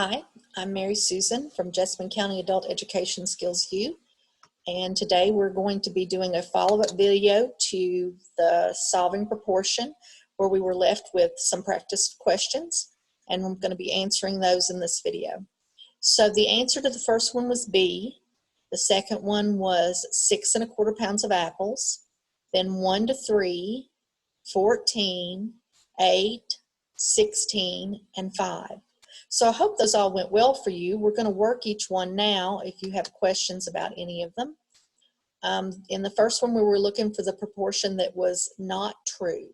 Hi, I'm Mary Susan from Jessamine County Adult Education Skills U, and today we're going to be doing a follow-up video to the solving proportion where we were left with some practice questions, and I'm going to be answering those in this video. So the answer to the first one was B. The second one was 6 1/4 pounds of apples, then 1 to 3, 14, 8, 16, and 5. So I hope those all went well for you. We're going to work each one now if you have questions about any of them. In the first one, we were looking for the proportion that was not true.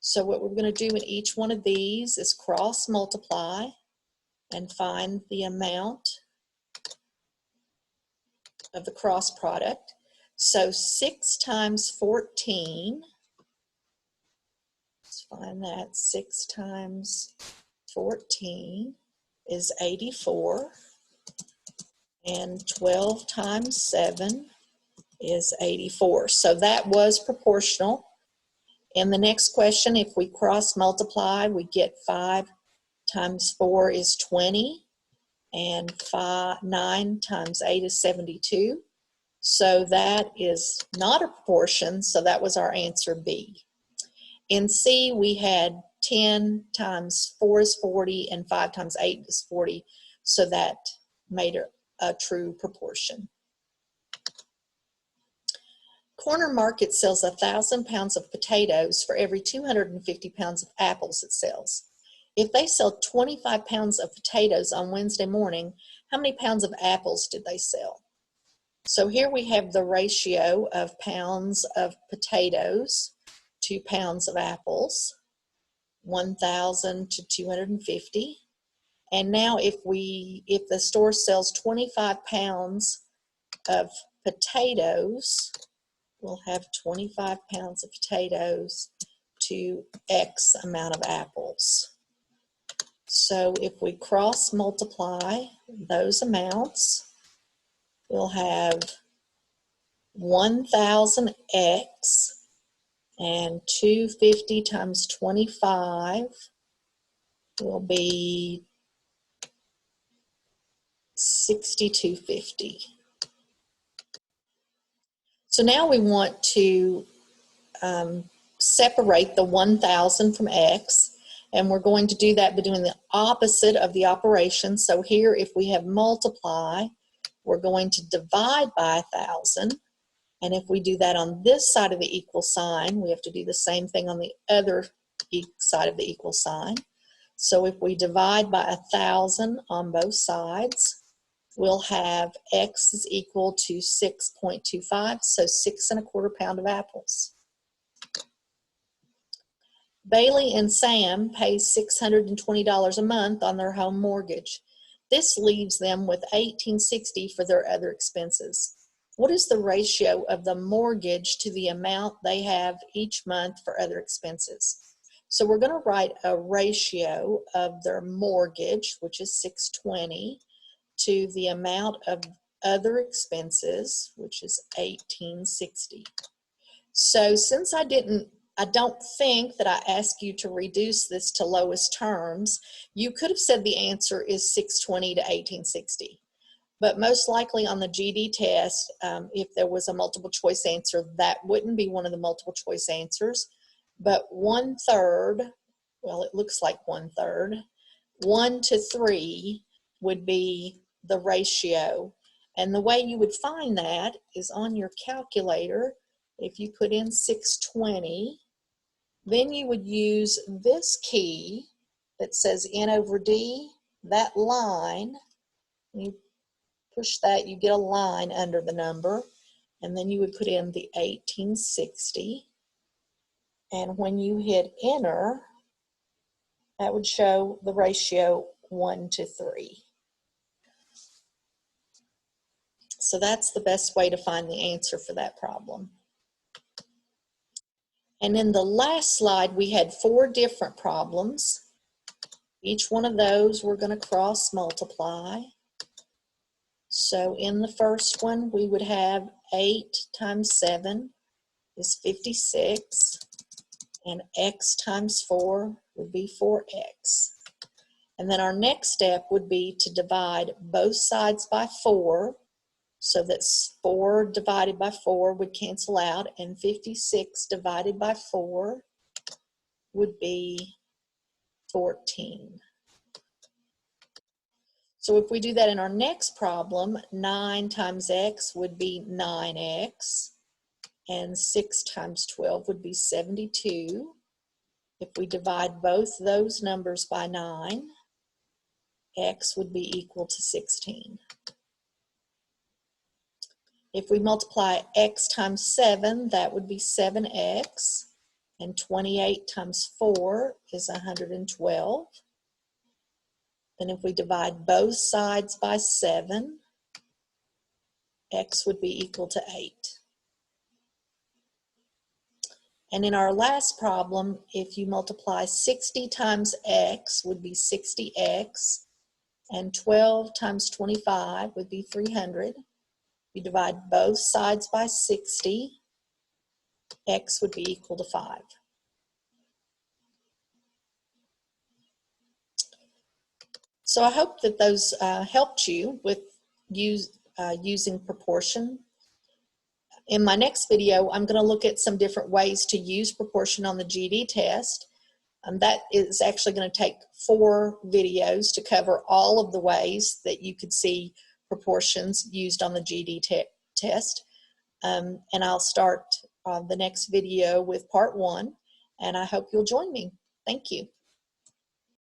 So what we're going to do in each one of these is cross multiply and find the amount of the cross product. So 6 times 14, let's find that, 6 times 14 is 84, and 12 times 7 is 84. So that was proportional. In the next question, if we cross multiply, we get 5 times 4 is 20, and 9 times 8 is 72. So that is not a proportion, so that was our answer B. In C, we had 10 times 4 is 40, and 5 times 8 is 40, so that made a true proportion. Corner Market sells 1,000 pounds of potatoes for every 250 pounds of apples it sells. If they sell 25 pounds of potatoes on Wednesday morning, how many pounds of apples did they sell? So here we have the ratio of pounds of potatoes to pounds of apples, 1,000 to 250. And now if the store sells 25 pounds of potatoes, we'll have 25 pounds of potatoes to X amount of apples. So if we cross multiply those amounts, we'll have 1,000X, and 250 times 25 will be 6,250. So now we want to separate the 1,000 from X, and we're going to do that by doing the opposite of the operation. So here, if we have multiply, we're going to divide by 1,000. And if we do that on this side of the equal sign, we have to do the same thing on the other side of the equal sign. So if we divide by 1,000 on both sides, we'll have X is equal to 6.25, so 6 1/4 pounds of apples. Bailey and Sam pay $620 a month on their home mortgage. This leaves them with $1,860 for their other expenses. What is the ratio of the mortgage to the amount they have each month for other expenses? So we're going to write a ratio of their mortgage, which is $620, to the amount of other expenses, which is $1,860. So since I don't think that I asked you to reduce this to lowest terms, you could have said the answer is $620 to $1,860. But most likely on the GD test, if there was a multiple choice answer, that wouldn't be one of the multiple choice answers. But 1/3, well, it looks like 1/3, 1 to 3 would be the ratio. And the way you would find that is on your calculator. If you put in 620, then you would use this key that says N over D, that line. You push that, you get a line under the number, and then you would put in the 1,860. And when you hit enter, that would show the ratio 1 to 3. So that's the best way to find the answer for that problem. And in the last slide, we had 4 different problems. Each one of those we're going to cross multiply. So in the first one, we would have 8 times 7 is 56, and X times 4 would be 4X. And then our next step would be to divide both sides by 4, so that 4 divided by 4 would cancel out, and 56 divided by 4 would be 14. So if we do that in our next problem, 9 times x would be 9x, and 6 times 12 would be 72. If we divide both those numbers by 9, x would be equal to 16. If we multiply x times 7, that would be 7x, and 28 times 4 is 112. Then if we divide both sides by 7, x would be equal to 8. And in our last problem, if you multiply 60 times x would be 60x, and 12 times 25 would be 300. You divide both sides by 60, x would be equal to 5. So I hope that those helped you with using proportion. In my next video, I'm going to look at some different ways to use proportion on the GED test. That is actually going to take 4 videos to cover all of the ways that you could see proportions used on the GED test. And I'll start the next video with part 1, and I hope you'll join me. Thank you.